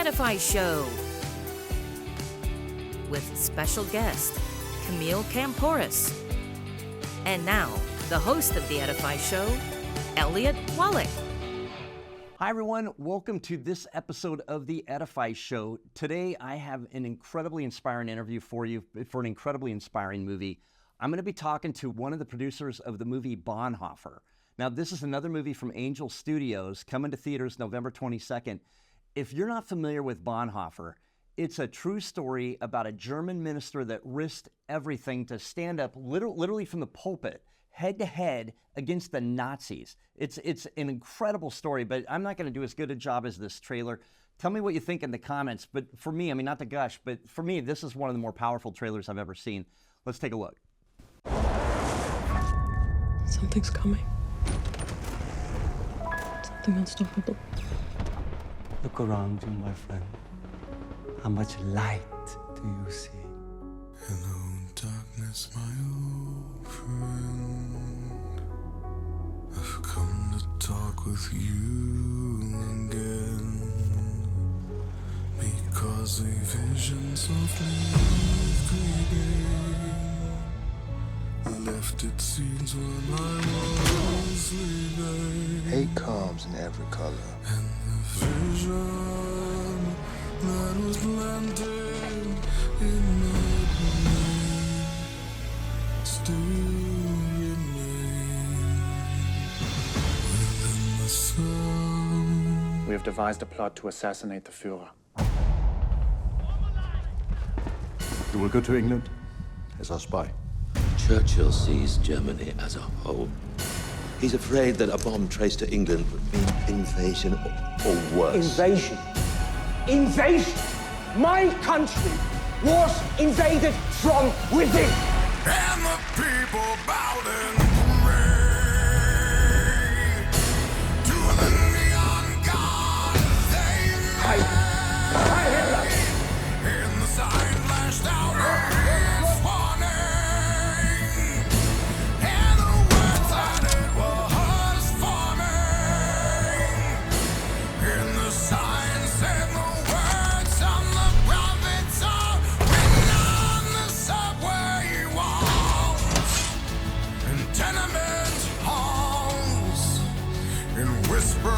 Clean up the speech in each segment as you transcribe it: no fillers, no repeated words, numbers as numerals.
Edify Show with special guest Camille Camporis. And now, the host of the Edify Show, Elliot Wallach. Hi everyone, welcome to this episode of the Edify Show. Today I have an incredibly inspiring interview for you for an incredibly inspiring movie. I'm going to be talking to one of the producers of the movie Bonhoeffer. Now this is another movie from Angel Studios coming to theaters November 22nd. If you're not familiar with Bonhoeffer, it's a true story about a German minister that risked everything to stand up literally from the pulpit head to head against the Nazis. It's an incredible story, but I'm not going to do as good a job as this trailer. Tell me what you think in the comments. But for me, I mean, not to gush, but for me, this is one of the more powerful trailers I've ever seen. Let's take a look. Something's coming. Something unstoppable. Look around you, my friend. How much light do you see? Hello, darkness, my old friend. I've come to talk with you again, because a vision softly creeping left its seeds when I was leaving. Hate comes in every color. And the vision that was planted in my brain still remains within the sun. We have devised a plot to assassinate the Führer. You will go to England as our spy. Churchill sees Germany as a whole. He's afraid that a bomb traced to England would mean invasion or worse. Invasion? Invasion! My country was invaded from within! And the people bowed and prayed to the neon god they Hi, Hitler! and the sign flashed out its warning, and the words on it was forming, and the sign said the words on the prophets are written on the subway walls and tenement halls and whispered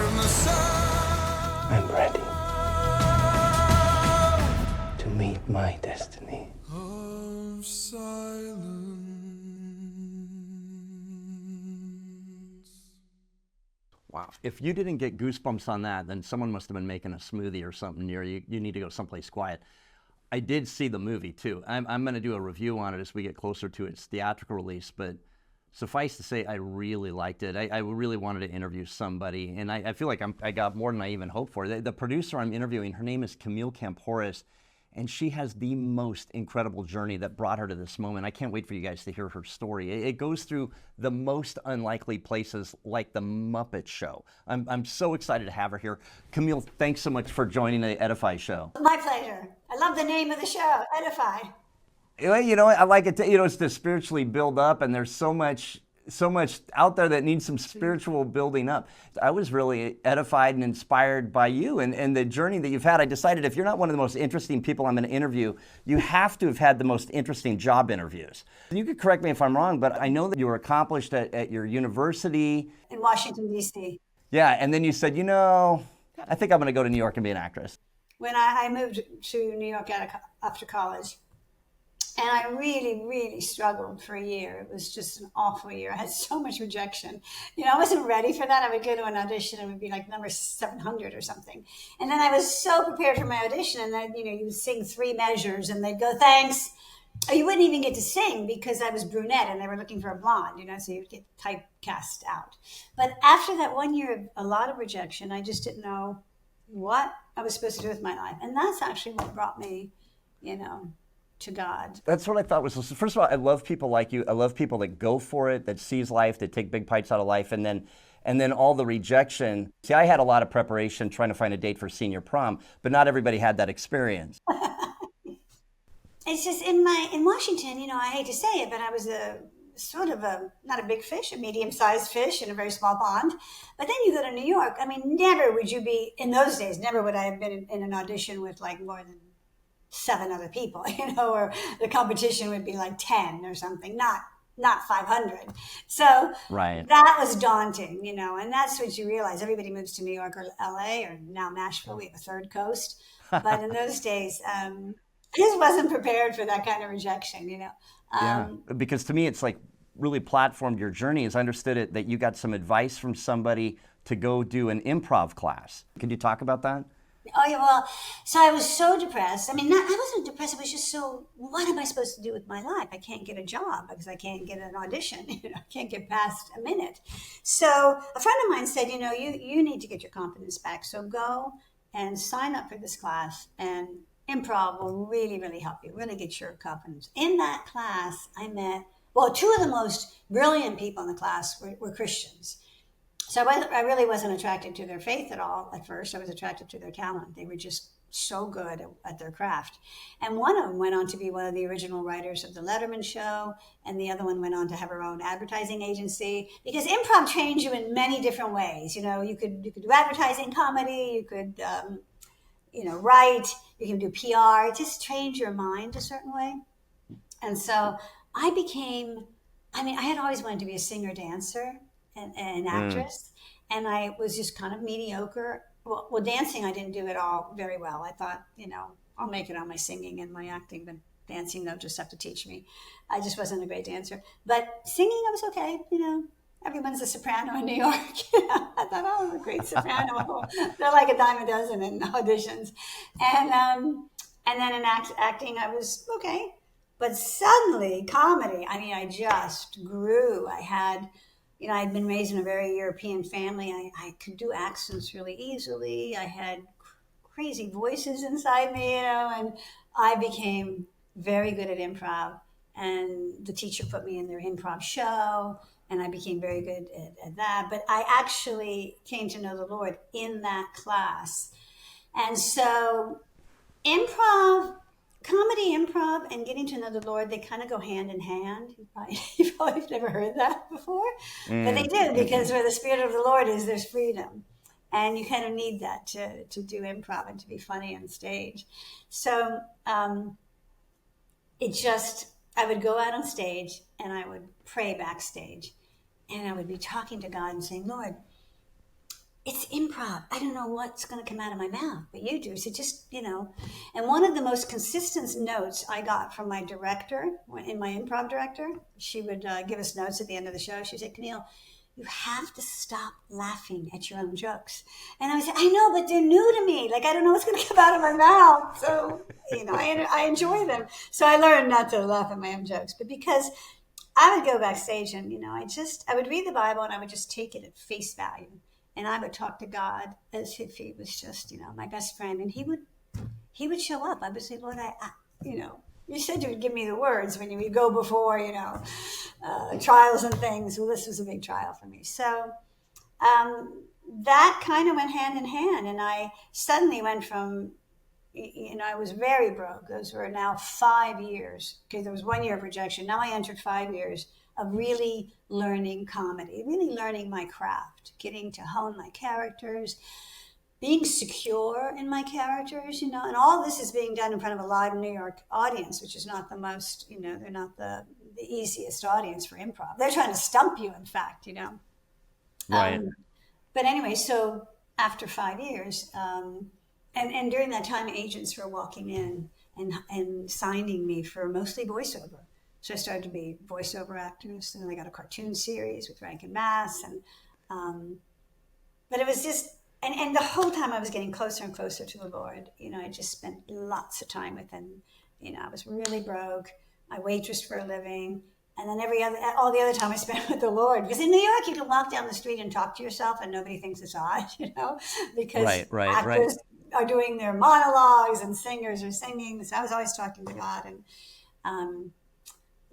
in the sun. I'm ready to meet my destiny. Of silence. Wow. If you didn't get goosebumps on that, then someone must have been making a smoothie or something near you. You need to go someplace quiet. I did see the movie too. I'm going to do a review on it as we get closer to its theatrical release, but suffice to say, I really liked it. I really wanted to interview somebody, and I feel like I got more than I even hoped for. The producer I'm interviewing, her name is Camille Camporis, and she has the most incredible journey that brought her to this moment. I can't wait for you guys to hear her story. It goes through the most unlikely places, like the Muppets show. I'm so excited to have her here. Camille, thanks so much for joining the Edify Show. My pleasure. I love the name of the show, Edify. You know, I like it. It's to spiritually build up, and there's so much out there that needs some spiritual building up. I was really edified and inspired by you and the journey that you've had. I decided if you're not one of the most interesting people I'm going to interview, you have to have had the most interesting job interviews. You could correct me if I'm wrong, but I know that you were accomplished at your university. In Washington, D.C. Yeah, and then you said, you know, I think I'm going to go to New York and be an actress. When I moved to New York after college, and I really, really struggled for a year. It was just an awful year. I had so much rejection. You know, I wasn't ready for that. I would go to an audition and it would be like number 700 or something. And then I was so prepared for my audition. And then, you know, you would sing 3 measures and they'd go, thanks. Or you wouldn't even get to sing because I was brunette and they were looking for a blonde, you know, so you'd get typecast out. But after that 1 year of a lot of rejection, I just didn't know what I was supposed to do with my life. And that's actually what brought me, you know, to God. That's what I thought was, first of all, I love people like you. I love people that go for it, that seize life, that take big bites out of life, and then all the rejection. See, I had a lot of preparation trying to find a date for senior prom, but not everybody had that experience. It's just in Washington, you know, I hate to say it, but I was a sort of not a big fish, a medium-sized fish in a very small pond. But then you go to New York. I mean, never would you be, in those days, never would I have been in an audition with like more than 7 other people, or the competition would be like 10 or something, not 500. So that was daunting, and that's what you realize. Everybody moves to New York or LA or now Nashville. We have a third coast. But in those days, I just wasn't prepared for that kind of rejection, Yeah, because to me, it's like really platformed your journey. As I understood it, that you got some advice from somebody to go do an improv class. Could you talk about that? Oh, yeah, well, so I was so depressed. I mean, I wasn't depressed. It was just so, what am I supposed to do with my life? I can't get a job because I can't get an audition. I can't get past a minute. So a friend of mine said, you need to get your confidence back. So go and sign up for this class, and improv will really, really help you, really get your confidence. In that class, I met, 2 of the most brilliant people in the class were Christians. So I really wasn't attracted to their faith at all at first. I was attracted to their talent. They were just so good at their craft. And one of them went on to be one of the original writers of The Letterman Show, and the other one went on to have her own advertising agency. Because improv trains you in many different ways. You could do advertising, comedy, you could write, you can do PR. It just trains your mind a certain way. And so I had always wanted to be a singer-dancer and an actress, and I was just kind of mediocre. Well, dancing I didn't do at all very well. I thought, I'll make it on my singing and my acting, but dancing they'll just have to teach me. I just wasn't a great dancer. But singing I was okay, Everyone's a soprano in New York. I thought, I'm a great soprano. They're like a dime a dozen in auditions. And then in acting I was okay. But suddenly comedy, I just grew. I'd been raised in a very European family. I could do accents really easily. I had crazy voices inside me, and I became very good at improv. And the teacher put me in their improv show, and I became very good at that. But I actually came to know the Lord in that class. And so comedy, improv, and getting to know the Lord, they kind of go hand in hand. You probably have never heard that before, but they do, because where the Spirit of the Lord is, there's freedom. And you kind of need that to do improv and to be funny on stage. So I would go out on stage and I would pray backstage, and I would be talking to God and saying, Lord, it's improv. I don't know what's going to come out of my mouth, but you do. So just, And one of the most consistent notes I got from my director, my improv director, she would give us notes at the end of the show. She said, Camille, you have to stop laughing at your own jokes. And I would say, I know, but they're new to me. Like, I don't know what's going to come out of my mouth. So, I enjoy them. So I learned not to laugh at my own jokes. But because I would go backstage and, I would read the Bible and I would just take it at face value. And I would talk to God as if he was just, my best friend. And he would show up. I would say, Lord, you said you would give me the words when you would go before, trials and things. Well, this was a big trial for me. So that kind of went hand in hand. And I suddenly went from, I was very broke. Those were now 5 years. Okay, there was 1 year of rejection. Now I entered 5 years of really learning comedy, really learning my craft, getting to hone my characters, being secure in my characters, and all this is being done in front of a live New York audience, which is not the most, they're not the easiest audience for improv. They're trying to stump you, in fact, Right. But anyway, so after 5 years, and during that time, agents were walking in and signing me for mostly voiceover. So I started to be voiceover actress, and then I got a cartoon series with Rankin Bass, but it was just, and the whole time I was getting closer and closer to the Lord. I just spent lots of time with him. I was really broke. I waitressed for a living, and then all the other time I spent with the Lord. Because in New York, you can walk down the street and talk to yourself, and nobody thinks it's odd, because actors are doing their monologues and singers are singing. So I was always talking to God, and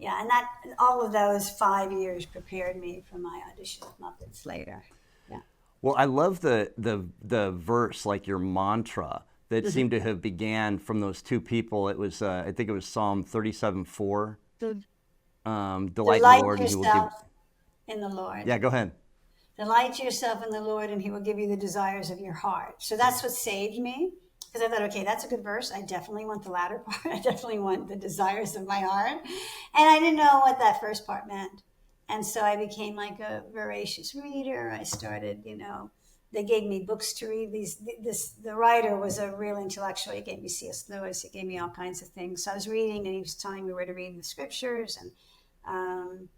and that all of those 5 years prepared me for my audition with Muppets later. Yeah. Well, I love the verse, like your mantra, that seemed to have began from those two people. It was, I think it was Psalm 37:4. Delight in the Lord, and He will give. yourself in the Lord. Yeah, go ahead. Delight yourself in the Lord, and He will give you the desires of your heart. So that's what saved me, because I thought, okay, that's a good verse. I definitely want the latter part. I definitely want the desires of my heart. And I didn't know what that first part meant. And so I became like a voracious reader. I started, they gave me books to read. The writer was a real intellectual. He gave me C.S. Lewis. He gave me all kinds of things. So I was reading, and he was telling me where to read the scriptures. And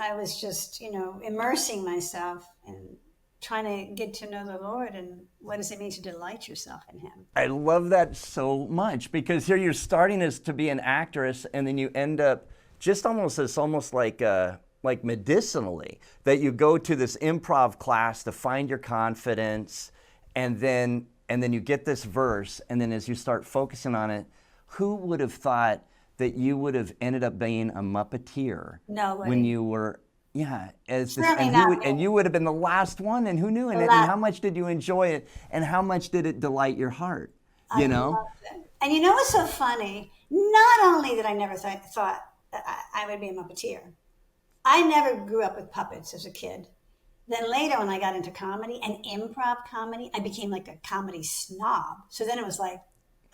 I was just, immersing myself and trying to get to know the Lord. And what does it mean to delight yourself in Him? I love that so much, because here you're starting as to be an actress, and then you end up just almost like medicinally, that you go to this improv class to find your confidence, and then you get this verse, and then as you start focusing on it, who would have thought that you would have ended up being a Muppeteer when you were, and you would have been the last one, and who knew? And how much did you enjoy it, and how much did it delight your heart? You know? And you know what's so funny? Not only did I never thought I would be a Muppeteer, I never grew up with puppets as a kid. Then later, when I got into comedy and improv comedy, I became like a comedy snob. So then it was like,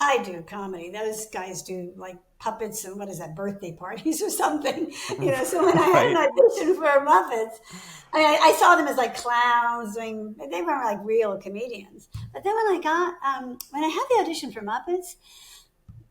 I do comedy. Those guys do like puppets and birthday parties or something. So when I had an audition for Muppets, I saw them as like clowns they weren't like real comedians. But then when I had the audition for Muppets,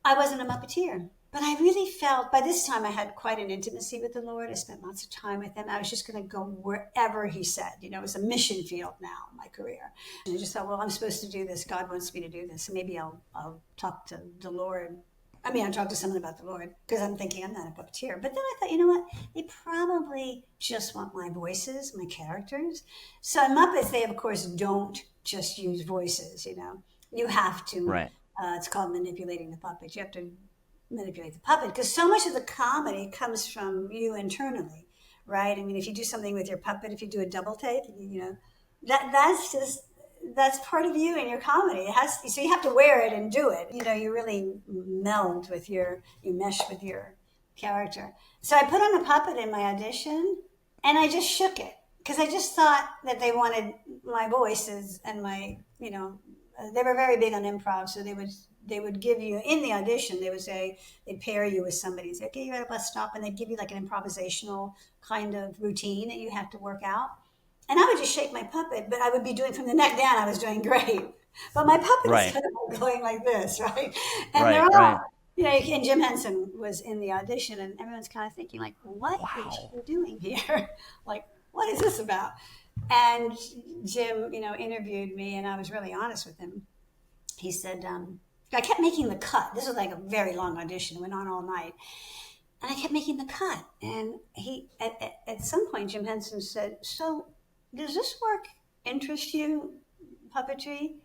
I wasn't a Muppeteer. But I really felt, by this time I had quite an intimacy with the Lord. I spent lots of time with Him. I was just going to go wherever He said. It was a mission field now, my career. And I just thought, well, I'm supposed to do this. God wants me to do this. And maybe I'll talk to the Lord. I'll talk to someone about the Lord, because I'm thinking I'm not a puppeteer. But then I thought, you know what? They probably just want my voices, my characters. So in Muppets, they, of course, don't just use voices, You have to. Right. It's called manipulating the puppet. You have to manipulate the puppet, because so much of the comedy comes from you internally, right? I mean, if you do something with your puppet, if you do a double take, that's part of you in your comedy. So you have to wear it and do it. You really meld with you mesh with your character. So I put on a puppet in my audition, and I just shook it, because I just thought that they wanted my voices and my, they were very big on improv, so they would give you, in the audition, they would say, they'd pair you with somebody. Say, okay, you're at a bus stop, and they'd give you like an improvisational kind of routine that you have to work out. And I would just shake my puppet, but I would be doing, from the neck down, I was doing great. But my puppet is kind of going like this, right? And they're all, and Jim Hensen was in the audition, and everyone's kind of thinking like, what is she doing here? Like, what is this about? And Jim, interviewed me, and I was really honest with him. He said, I kept making the cut. This was like a very long audition. It went on all night. And I kept making the cut. And he, at some point, Jim Hensen said, so does this work interest you, puppetry?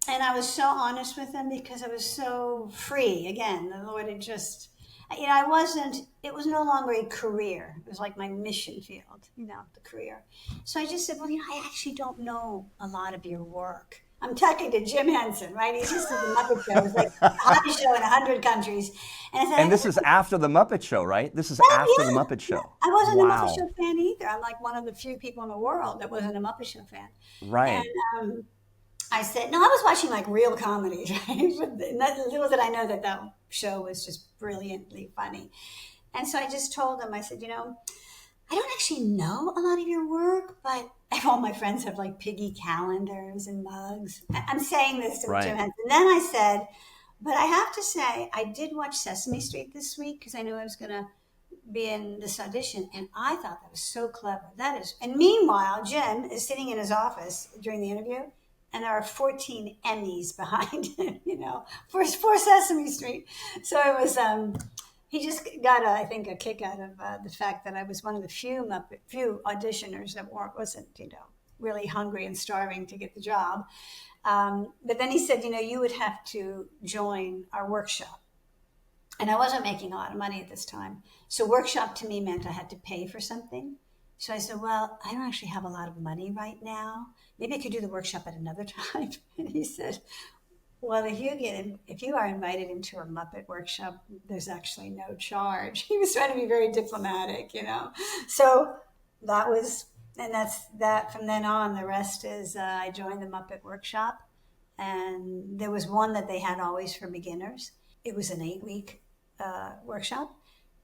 And I was so honest with him, because I was so free. Again, the Lord had just, it was no longer a career. It was like my mission field, the career. So I just said, well, I actually don't know a lot of your work. I'm talking to Jim Hensen, right? He's just at the Muppet Show. It was like a hottest show in 100 countries. And this is after the Muppet Show, right? This is after the Muppet Show. I wasn't a Muppet Show fan either. I'm like one of the few people in the world that wasn't a Muppet Show fan. Right. And I said, no, I was watching like real comedies, right? But little did I know that show was just brilliantly funny. And so I just told him, I said, I don't actually know a lot of your work, but all my friends have like piggy calendars and mugs. I'm saying this to Jim Henson. And then I said, but I have to say, I did watch Sesame Street this week, because I knew I was going to be in this audition. And I thought that was so clever. And meanwhile, Jim is sitting in his office during the interview, and there are 14 Emmys behind him, for Sesame Street. So it was, he just got, I think, a kick out of the fact that I was one of the few auditioners that wasn't, really hungry and starving to get the job. But then he said, you would have to join our workshop. And I wasn't making a lot of money at this time. So workshop to me meant I had to pay for something. So I said, well, I don't actually have a lot of money right now. Maybe I could do the workshop at another time. And he said, Well, if you are invited into a Muppet workshop, there's actually no charge. He was trying to be very diplomatic, you know. So that was, and that's that. From then on, the rest is I joined the Muppet workshop, and there was one that they had always for beginners. It was an 8-week workshop,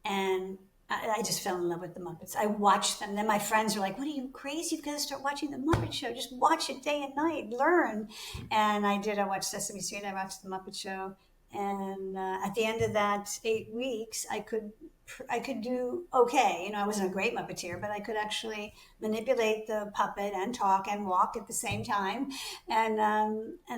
and I just fell in love with the Muppets. I watched them. Then my friends were like, "What are you crazy? You've got to start watching the Muppet Show. Just watch it day and night. Learn." And I did. I watched Sesame Street. I watched the Muppet Show. And at the end of that 8 weeks, I could do okay. You know, I wasn't a great Muppeteer, but I could actually manipulate the puppet and talk and walk at the same time. And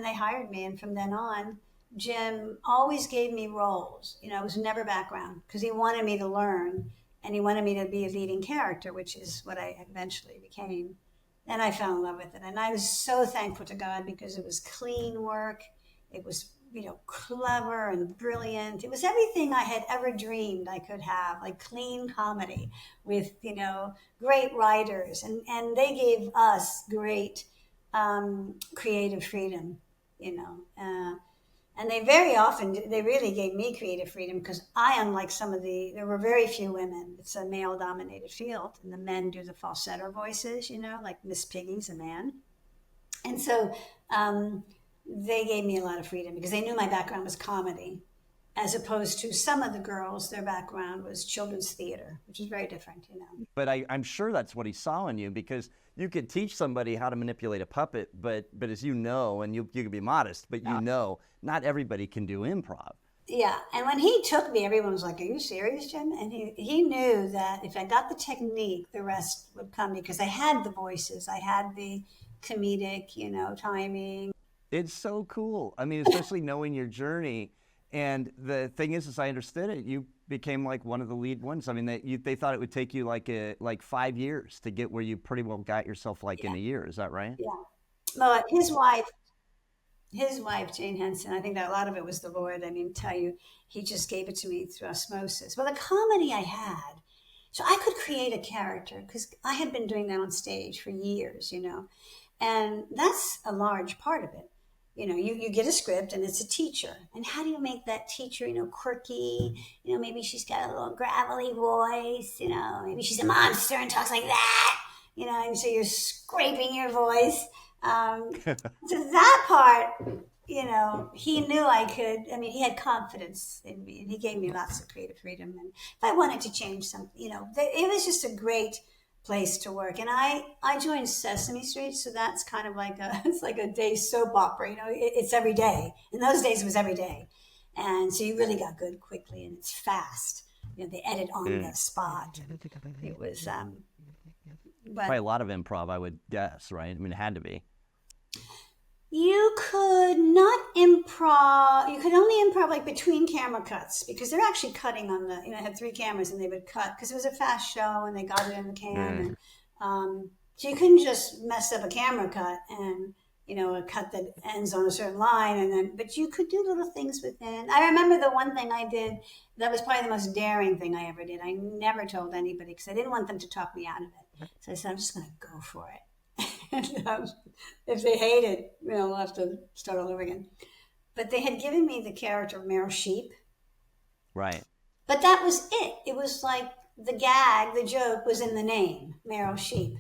they hired me. And from then on, Jim always gave me roles. You know, it was never background because he wanted me to learn. And he wanted me to be a leading character, which is what I eventually became. And I fell in love with it. And I was so thankful to God because it was clean work. It was, you know, clever and brilliant. It was everything I had ever dreamed I could have, like clean comedy with, you know, great writers. And they gave us great creative freedom, you know. And they very often, they really gave me creative freedom because unlike there were very few women. It's a male-dominated field, and the men do the falsetto voices, you know, like Miss Piggy's a man. And so they gave me a lot of freedom because they knew my background was comedy, as opposed to some of the girls, their background was children's theater, which is very different, you know. But I'm sure that's what he saw in you, because you could teach somebody how to manipulate a puppet, but as you know, and you can be modest, but you know, not everybody can do improv. Yeah, and when he took me, everyone was like, "Are you serious, Jim?" And he knew that if I got the technique, the rest would come because I had the voices, I had the comedic, you know, timing. It's so cool. I mean, especially knowing your journey. And the thing is, as I understood it, you became like one of the lead ones. I mean, they thought it would take you like 5 years to get where you pretty well got yourself in a year. Is that right? Yeah. Well, his wife, Jane Hensen, I think that a lot of it was the Lord. I mean, tell you, he just gave it to me through osmosis. Well, the comedy I had, so I could create a character because I had been doing that on stage for years, you know, and that's a large part of it. You know, you get a script and it's a teacher. And how do you make that teacher, you know, quirky? You know, maybe she's got a little gravelly voice, you know, maybe she's a monster and talks like that, you know, and so you're scraping your voice. So that part, you know, he knew I could. I mean, he had confidence in me and he gave me lots of creative freedom. And if I wanted to change something, you know, it was just a great place to work. And I joined Sesame Street, so that's kind of like it's like a day soap opera, you know, it's every day. In those days it was every day. And so you really got good quickly and it's fast. You know, they edit on the spot. It was probably a lot of improv, I would guess, right? I mean, it had to be. You could not improv. You could only improv like between camera cuts because they're actually cutting on the, you know, I had 3 cameras and they would cut because it was a fast show and they got it in the can. And, so you couldn't just mess up a camera cut and, you know, a cut that ends on a certain line. And then, but you could do little things within. I remember the one thing I did that was probably the most daring thing I ever did. I never told anybody because I didn't want them to talk me out of it. So I said, I'm just going to go for it. And, if they hate it, you know, we'll have to start all over again. But they had given me the character of Meryl Sheep. Right. But that was it. It was like the gag, the joke was in the name, Meryl Sheep.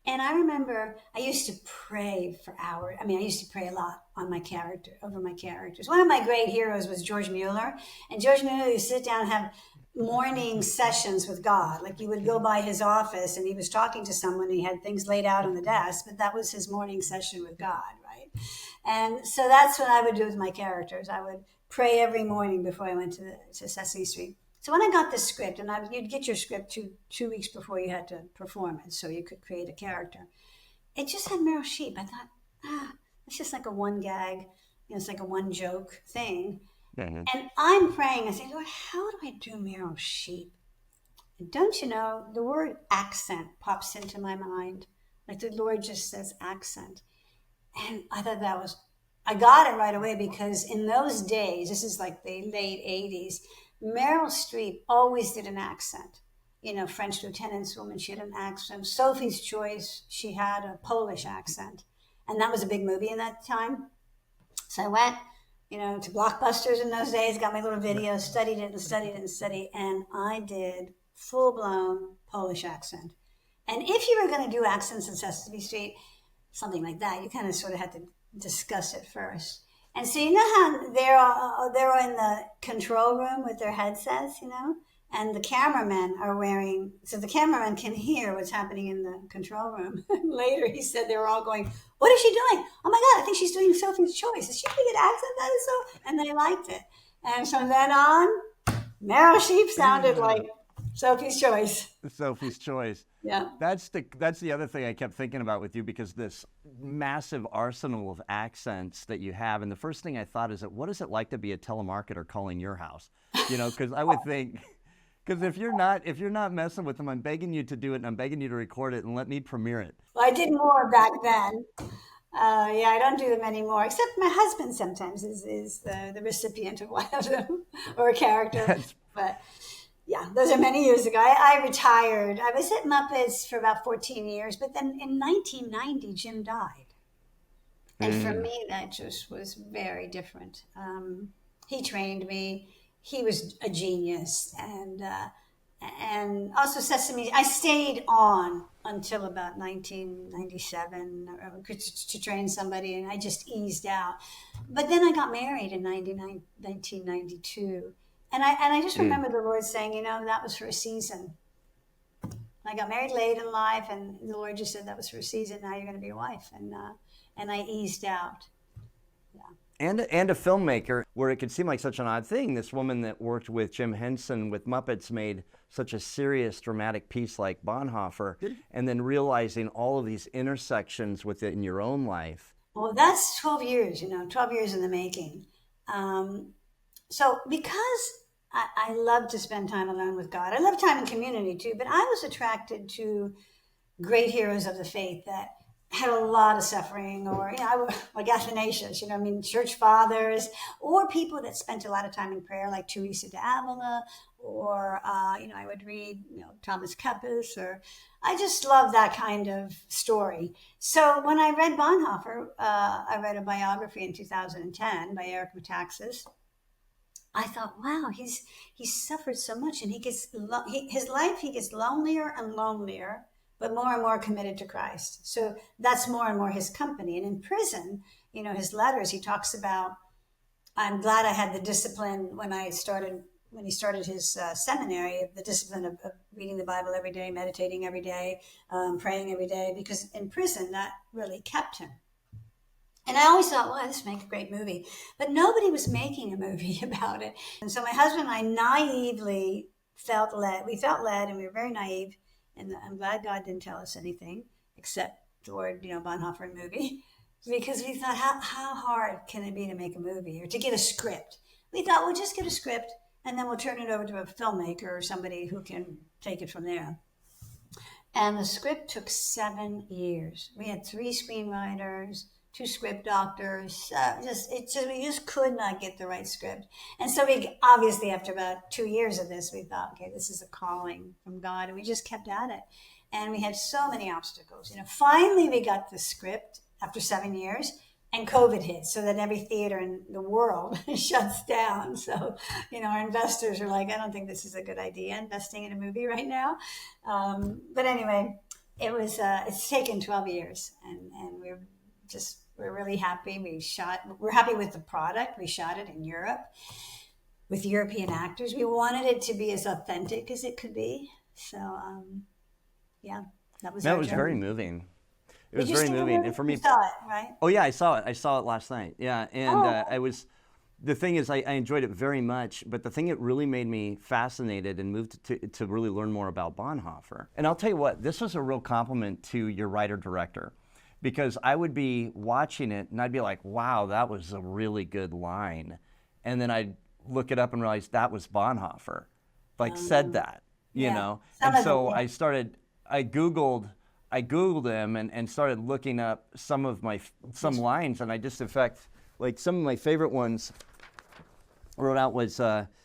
And I remember I used to pray for hours. I mean, I used to pray a lot on my character, over my characters. One of my great heroes was George Mueller. And George Mueller used to sit down and have morning sessions with God. Like you would go by his office and he was talking to someone. He had things laid out on the desk, but that was his morning session with God, right? And so that's what I would do with my characters. I would pray every morning before I went to Sesame Street. So when I got the script, and you'd get your script two weeks before you had to perform it, so you could create a character. It just had Meryl Sheep. I thought, it's just like a one gag, you know, it's like a one joke thing. Mm-hmm. And I'm praying, I say, Lord, how do I do Meryl Sheep? And don't you know, the word accent pops into my mind. Like the Lord just says accent. And I thought I got it right away because in those days, this is like the late 80s, Meryl Streep always did an accent. You know, French Lieutenant's Woman, she had an accent. Sophie's Choice, she had a Polish accent. And that was a big movie in that time. So I went, to Blockbusters in those days, got my little videos, studied it and studied it and studied, and I did full-blown Polish accent. And if you were going to do accents in Sesame Street, something like that, you kind of sort of had to discuss it first. And so you know how they're in the control room with their headsets, and the cameramen are wearing, so the cameraman can hear what's happening in the control room. Later, he said they were all going, "What is she doing? Oh my God, I think she's doing Sophie's Choice. Is she doing an accent? That is so," and they liked it. And from then on, Meryl Streep sounded like Sophie's Choice. Sophie's Choice. Yeah. That's the other thing I kept thinking about with you, because this massive arsenal of accents that you have, and the first thing I thought is that what is it like to be a telemarketer calling your house? Because I would think, because if you're not messing with them, I'm begging you to do it, and I'm begging you to record it and let me premiere it. Well, I did more back then. I don't do them anymore, except my husband sometimes is the recipient of one of them, or a character. But yeah, those are many years ago. I retired. I was at Muppets for about 14 years, but then in 1990, Jim died. And for me, that just was very different. He trained me. He was a genius. And also Sesame, I stayed on until about 1997 to train somebody, and I just eased out. But then I got married in 1992. And I just remember the Lord saying, that was for a season. I got married late in life, and the Lord just said that was for a season. Now you're going to be a wife, and I eased out. Yeah. And a filmmaker, where it could seem like such an odd thing. This woman that worked with Jim Hensen with Muppets made such a serious, dramatic piece like Bonhoeffer, and then realizing all of these intersections with it in your own life. Well, that's 12 years. 12 years in the making. So because I love to spend time alone with God, I love time in community too, but I was attracted to great heroes of the faith that had a lot of suffering, or, like Athanasius, church fathers, or people that spent a lot of time in prayer, like Teresa de Avila, or, I would read, Thomas Kempis, or I just love that kind of story. So when I read Bonhoeffer, I read a biography in 2010 by Eric Metaxas. I thought, wow, he's suffered so much, and he gets lonelier and lonelier, but more and more committed to Christ. So that's more and more his company. And in prison, his letters, he talks about, I'm glad I had the discipline when he started his seminary, the discipline of reading the Bible every day, meditating every day, praying every day, because in prison, that really kept him. And I always thought, wow, this would make a great movie. But nobody was making a movie about it. And so my husband and I naively felt led. We felt led, and we were very naive. And I'm glad God didn't tell us anything except the word, Bonhoeffer movie. Because we thought, how hard can it be to make a movie or to get a script? We thought, we'll just get a script, and then we'll turn it over to a filmmaker or somebody who can take it from there. And the script took 7 years. We had 3 screenwriters, 2 script doctors. We just could not get the right script. And so we obviously, after about 2 years of this, we thought, okay, this is a calling from God, and we just kept at it. And we had so many obstacles. Finally we got the script after 7 years, and COVID hit, so that every theater in the world shuts down. So, our investors are like, I don't think this is a good idea, investing in a movie right now. But anyway, it's taken 12 years, and we're really happy. We're happy with the product. We shot it in Europe with European actors. We wanted it to be as authentic as it could be. So, that was very moving. It was very moving. And for me, you saw it, right? Oh yeah, I saw it. I saw it last night. Yeah. And the thing is, I enjoyed it very much, but the thing that really made me fascinated and moved to really learn more about Bonhoeffer. And I'll tell you what, this was a real compliment to your writer-director. Because I would be watching it and I'd be like, wow, that was a really good line. And then I'd look it up and realize that was Bonhoeffer, said that, you know? And so I Googled him and started looking up some lines, and I just, in fact, some of my favorite ones I wrote out was,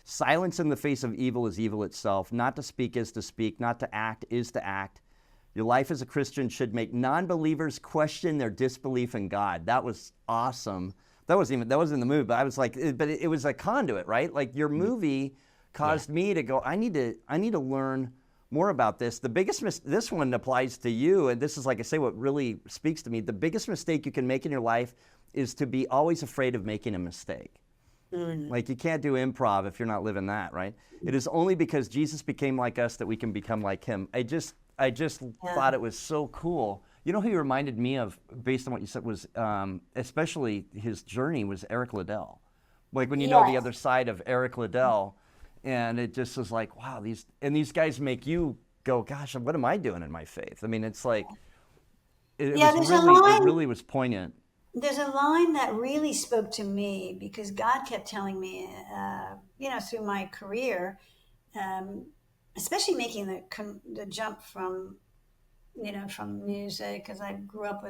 silence in the face of evil is evil itself. Not to speak is to speak. Not to act is to act. Your life as a Christian should make non-believers question their disbelief in God. That was awesome. That wasn't in the movie, but I was like, but it was a conduit, right? Like your movie caused me to go, I need to learn more about this. The biggest this one applies to you, and this is, like I say, what really speaks to me. The biggest mistake you can make in your life is to be always afraid of making a mistake. Like you can't do improv if you're not living that, right? It is only because Jesus became like us that we can become like him. I just thought it was so cool. You know who he reminded me of, based on what you said, was especially his journey, was Eric Liddell. Like when you know the other side of Eric Liddell, and it just was like, wow, these guys make you go, gosh, what am I doing in my faith? I mean, it's like, it really was poignant. There's a line that really spoke to me because God kept telling me, through my career, especially making the jump from music, because I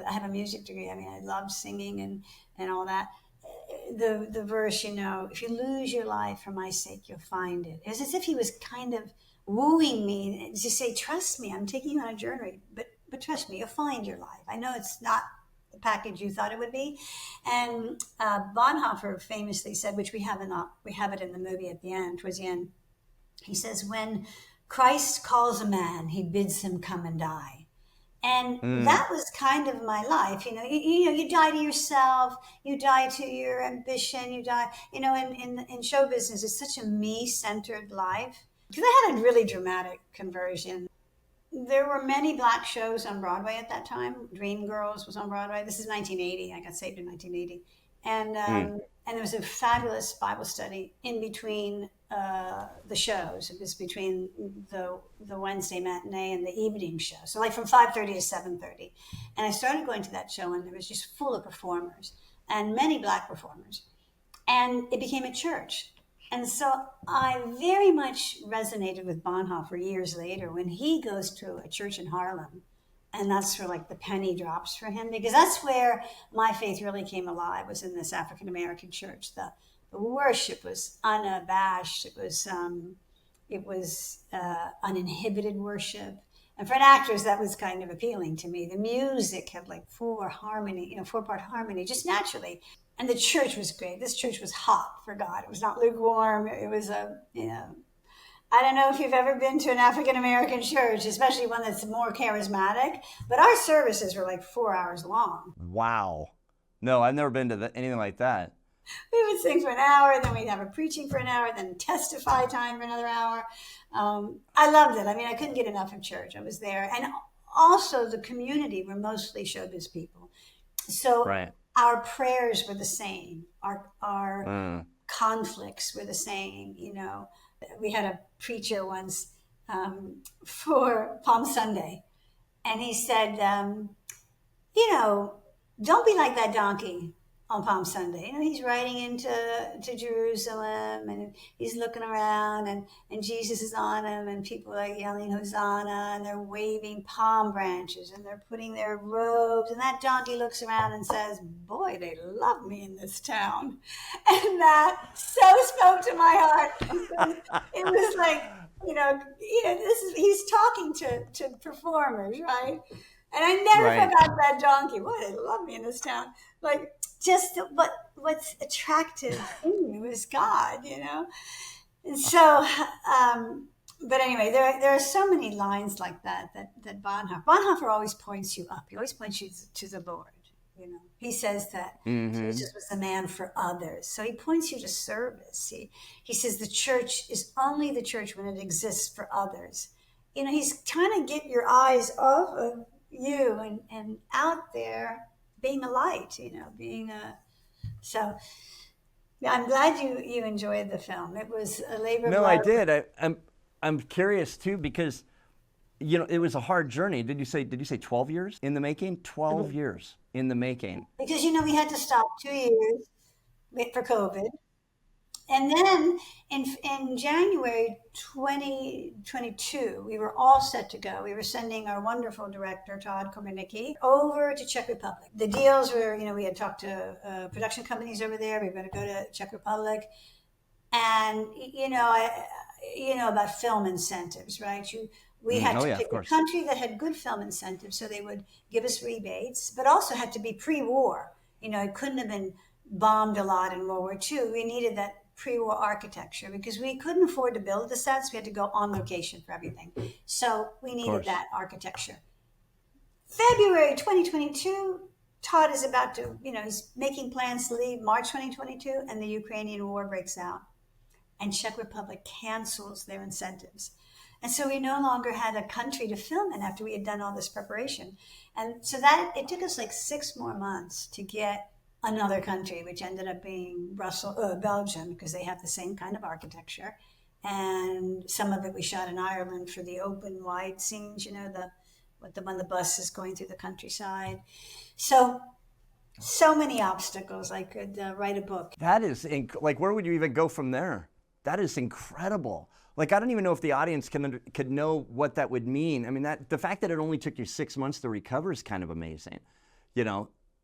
I have a music degree. I mean, I love singing and all that. The verse, if you lose your life for my sake, you'll find it. It was as if he was kind of wooing me to say, trust me, I'm taking you on a journey, but trust me, you'll find your life. I know it's not the package you thought it would be. And Bonhoeffer famously said, which we have it in the movie at the end, towards the end, he says, when Christ calls a man, he bids him come and die. And that was kind of my life. You die to yourself, you die to your ambition, you die, in show business, it's such a me-centered life. Because I had a really dramatic conversion. There were many Black shows on Broadway at that time. Dreamgirls was on Broadway. This is 1980. I got saved in 1980. And there was a fabulous Bible study in between the shows. It was between the Wednesday matinee and the evening show. So like from 5:30 to 7:30. And I started going to that show, and it was just full of performers, and many Black performers. And it became a church. And so I very much resonated with Bonhoeffer years later when he goes to a church in Harlem. And that's where like the penny drops for him, because that's where my faith really came alive, was in this African-American church. The worship was unabashed. It was uninhibited worship. And for an actress, that was kind of appealing to me. The music had like four-part harmony, just naturally. And the church was great. This church was hot for God. It was not lukewarm. It was I don't know if you've ever been to an African-American church, especially one that's more charismatic, but our services were like 4 hours long. Wow. No, I've never been to anything like that. We would sing for an hour, then we'd have a preaching for an hour, then testify time for another hour. I loved it. I mean, I couldn't get enough of church. I was there. And also the community were mostly showbiz people. So our prayers were the same. Our conflicts were the same, We had a preacher once for Palm Sunday, and he said, don't be like that donkey on Palm Sunday. He's riding into Jerusalem, and he's looking around, and Jesus is on him, and people are yelling Hosanna, and they're waving palm branches, and they're putting their robes, and that donkey looks around and says, boy, they love me in this town. And that so spoke to my heart. It was like, he's talking to performers, right? And I never forgot that donkey. Boy, they love me in this town. Like, just what's attractive in you is God, And so, but anyway, there are so many lines like that Bonhoeffer always points you up. He always points you to the Lord. He says that Jesus was the man for others. So he points you to service. He says the church is only the church when it exists for others. He's trying to get your eyes off of you and out there being a light, so I'm glad you enjoyed the film. It was a labor of love. No, I did. I'm curious too, because it was a hard journey. Did you say 12 years in the making? 12 years in the making. Because we had to stop 2 years for COVID. And then in January 2022, we were all set to go. We were sending our wonderful director, Todd Kopernicki, over to Czech Republic. The deals were, we had talked to production companies over there. We were going to go to Czech Republic. And, about film incentives, right? We had to pick a country that had good film incentives, so they would give us rebates, but also had to be pre-war. It couldn't have been bombed a lot in World War II, we needed that pre-war architecture because we couldn't afford to build the sets. We had to go on location for everything. So we needed that architecture. February 2022, Todd is about to, he's making plans to leave March 2022, and the Ukrainian war breaks out. And Czech Republic cancels their incentives. And so we no longer had a country to film in after we had done all this preparation. And so that it took us like 6 more months to get another country, which ended up being Belgium, because they have the same kind of architecture. And some of it we shot in Ireland for the open wide scenes, when the bus is going through the countryside. So many obstacles. I could write a book. That is, where would you even go from there? That is incredible. Like, I don't even know if the audience could know what that would mean. I mean, the fact that it only took you 6 months to recover is kind of amazing.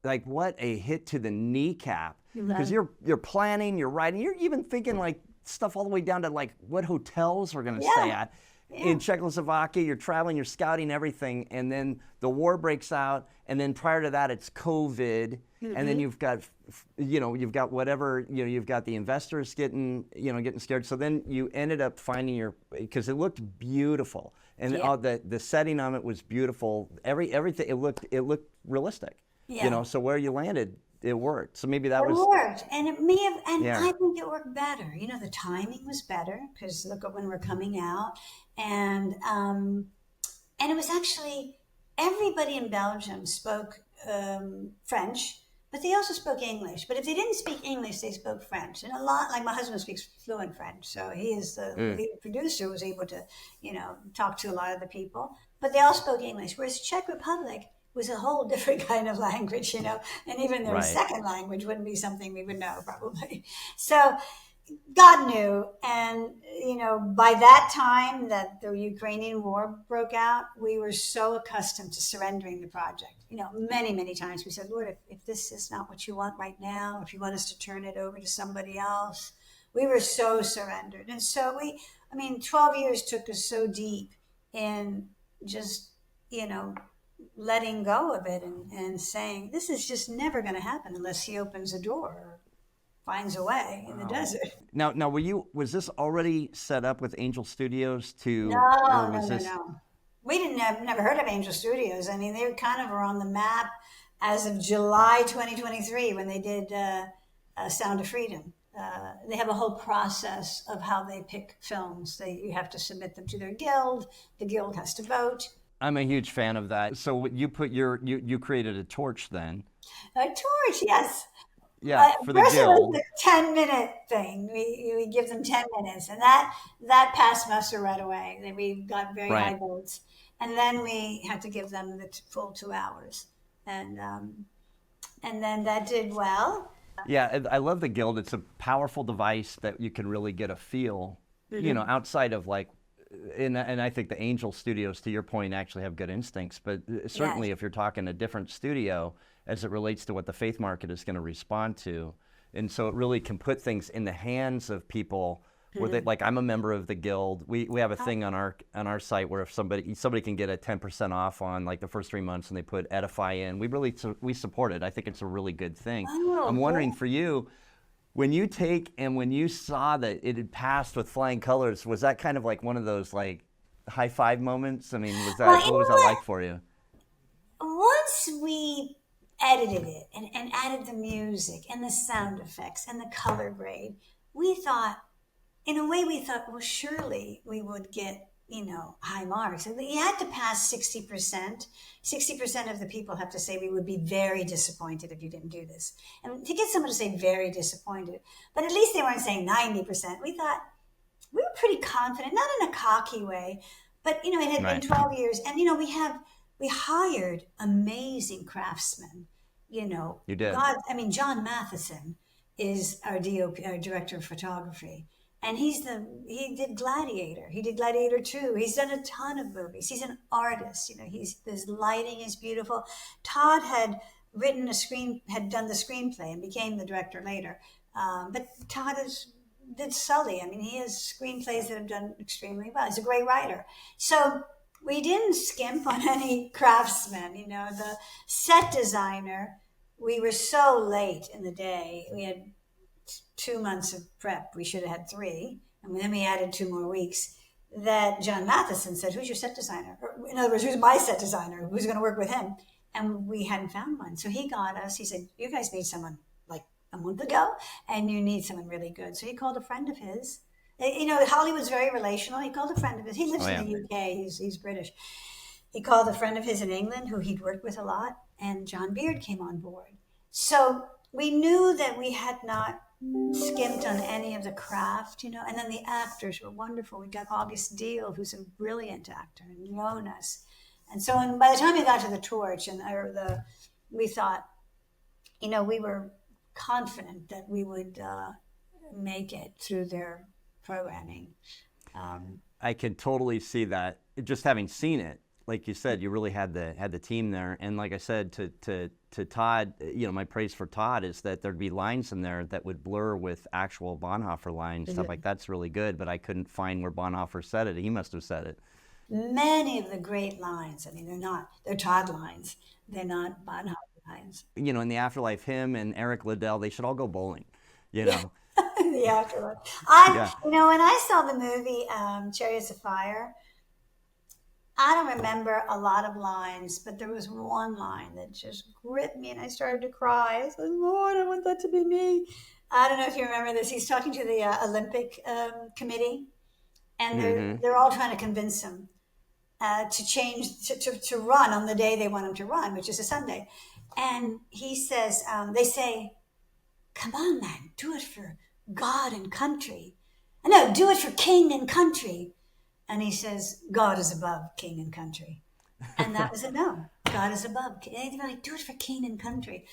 Like, what a hit to the kneecap. Because you're planning, you're writing, you're even thinking like stuff all the way down to like what hotels we're going to stay at. In Czechoslovakia, you're traveling, you're scouting everything, and then the war breaks out, and then prior to that, it's COVID, and then you've got, whatever, you've got the investors getting scared. So then you ended up finding because it looked beautiful, and the setting on it was beautiful. Everything it looked realistic. So where you landed, it worked. So maybe that was... It worked, and it may have, and I think it worked better. The timing was better, because look at when we're coming out. And it was actually, everybody in Belgium spoke French, but they also spoke English. But if they didn't speak English, they spoke French. And a lot, like my husband speaks fluent French, so he is the lead producer, was able to, talk to a lot of the people. But they all spoke English, whereas Czech Republic was a whole different kind of language, and even their second language wouldn't be something we would know probably. So God knew, and by that time that the Ukrainian war broke out, we were so accustomed to surrendering the project. Many, many times we said, Lord, if this is not what you want right now, if you want us to turn it over to somebody else, we were so surrendered. And so 12 years took us so deep in just, letting go of it and saying, this is just never going to happen unless he opens a door or finds a way in the desert. Now, was this already set up with Angel Studios to? No. We never heard of Angel Studios. I mean, they kind of were on the map as of July 2023 when they did Sound of Freedom. They have a whole process of how they pick films. You have to submit them to their guild. The guild has to vote. I'm a huge fan of that. So you put you created a torch then. A torch, yes. Yeah, for the first guild. It was a 10-minute thing. We give them 10 minutes, and that passed muster right away. We got very high votes, and then we had to give them the full 2 hours, and then that did well. Yeah, I love the guild. It's a powerful device that you can really get a feel, outside of like. And I think the Angel Studios, to your point, actually have good instincts. But certainly if you're talking a different studio as it relates to what the faith market is going to respond to. And so it really can put things in the hands of people where they, like, I'm a member of the guild. We have a thing on our site where if somebody can get a 10% off on like the first 3 months and they put Edify in. We support it. I think it's a really good thing. I'm wondering for you, when you saw that it had passed with flying colors, was that kind of like one of those like high five moments? I mean, what was that like for you? Once we edited it and added the music and the sound effects and the color grade, we thought, well, surely we would get, high marks. And you had to pass 60%. 60% of the people have to say we would be very disappointed if you didn't do this. And to get someone to say very disappointed, but at least they weren't saying 90%. We thought we were pretty confident, not in a cocky way, but, it had been 12 years. And, we hired amazing craftsmen, You did. John Matheson is our DOP, our director of photography. And he did Gladiator. He did Gladiator 2. He's done a ton of movies. He's an artist. His lighting is beautiful. Todd had done the screenplay and became the director later. But Todd did Sully. I mean, he has screenplays that have done extremely well. He's a great writer. So we didn't skimp on any craftsmen. The set designer we were so late in the day. We had 2 months of prep. We should have had 3. And then we added 2 more weeks. That John Matheson said, "Who's your set designer?" Or, in other words, who's my set designer? Who's going to work with him? And we hadn't found one. So he got us. He said, "You guys need someone like a month ago, and you need someone really good." So he called a friend of his. You know, Hollywood's very relational. He called a friend of his. He lives in the UK. He's British. He called a friend of his in England who he'd worked with a lot, and John Beard came on board. So we knew that we had not skimped on any of the craft, you know, and then the actors were wonderful. We got August Deal, who's a brilliant actor, and Jonas. And so by the time we got to the torch, we thought, you know, we were confident that we would make it through their programming. I could totally see that. Just having seen it, like you said, you really had the team there. And like I said to Todd, you know, my praise for Todd is that there'd be lines in there that would blur with actual Bonhoeffer lines. Stuff like that's really good, but I couldn't find where Bonhoeffer said it. He must have said it. Many of the great lines, I mean, they're Todd lines. They're not Bonhoeffer lines. You know, in the afterlife, him and Eric Liddell, they should all go bowling, you know. The afterlife. You know, when I saw the movie Chariots of Fire, I don't remember a lot of lines, but there was one line that just gripped me, and I started to cry. I said, "Lord, I want that to be me." I don't know if you remember this. He's talking to the Olympic committee, and they're all trying to convince him to change, to run on the day they want him to run, which is a Sunday. And he says, they say, "Come on, man, do it for God and country." No, do it for king and country. And he says, "God is above king and country." And that was a no. God is above. And they're like, "Do it for king and country."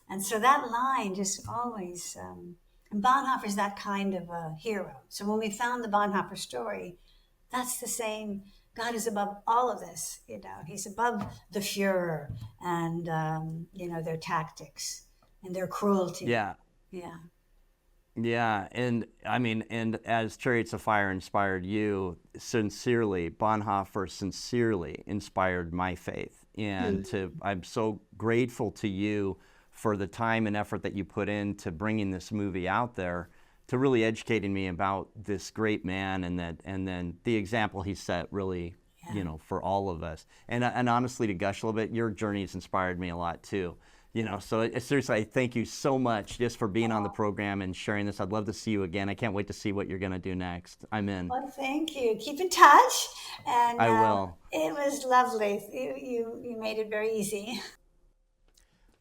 And so that line just always, and Bonhoeffer's that kind of a hero. So when we found the Bonhoeffer story, that's the same. God is above all of this, you know. He's above the Fuhrer and, you know, their tactics and their cruelty. Yeah. Yeah. Yeah, and I mean, and as Chariots of Fire inspired you, sincerely, Bonhoeffer sincerely inspired my faith. And I'm so grateful to you for the time and effort that you put into bringing this movie out there, to really educating me about this great man, and then the example he set, really, you know, for all of us. And honestly, to gush a little bit, your journey has inspired me a lot too. You know, so seriously, I thank you so much just for being on the program and sharing this. I'd love to see you again. I can't wait to see what you're going to do next. I'm in. Well, thank you. Keep in touch. And I will. It was lovely. You made it very easy.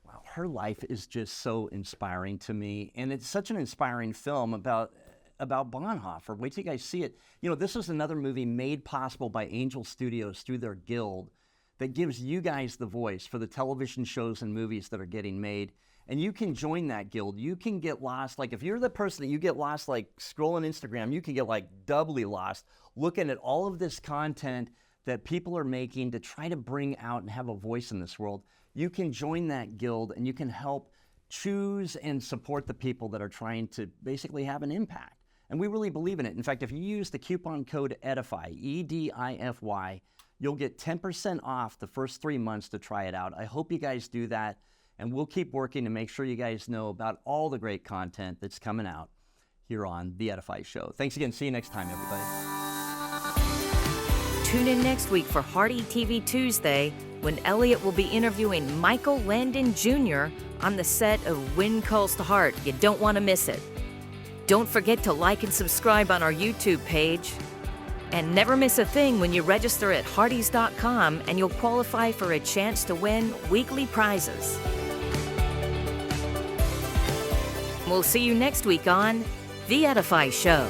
Wow, her life is just so inspiring to me. And it's such an inspiring film about Bonhoeffer. Wait till you guys see it. You know, this is another movie made possible by Angel Studios through their guild, that gives you guys the voice for the television shows and movies that are getting made. And you can join that guild. You can get lost. Like, if you're the person that you get lost, like scrolling Instagram, you can get like doubly lost looking at all of this content that people are making to try to bring out and have a voice in this world. You can join that guild, and you can help choose and support the people that are trying to basically have an impact. And we really believe in it. In fact, if you use the coupon code EDIFY, EDIFY, you'll get 10% off the first 3 months to try it out. I hope you guys do that, and we'll keep working to make sure you guys know about all the great content that's coming out here on The Edify Show. Thanks again. See you next time, everybody. Tune in next week for Hardy TV Tuesday, when Elliot will be interviewing Michael Landon Jr. on the set of Wind Calls to Heart. You don't want to miss it. Don't forget to like and subscribe on our YouTube page. And never miss a thing when you register at hardys.com, and you'll qualify for a chance to win weekly prizes. We'll see you next week on The Edify Show.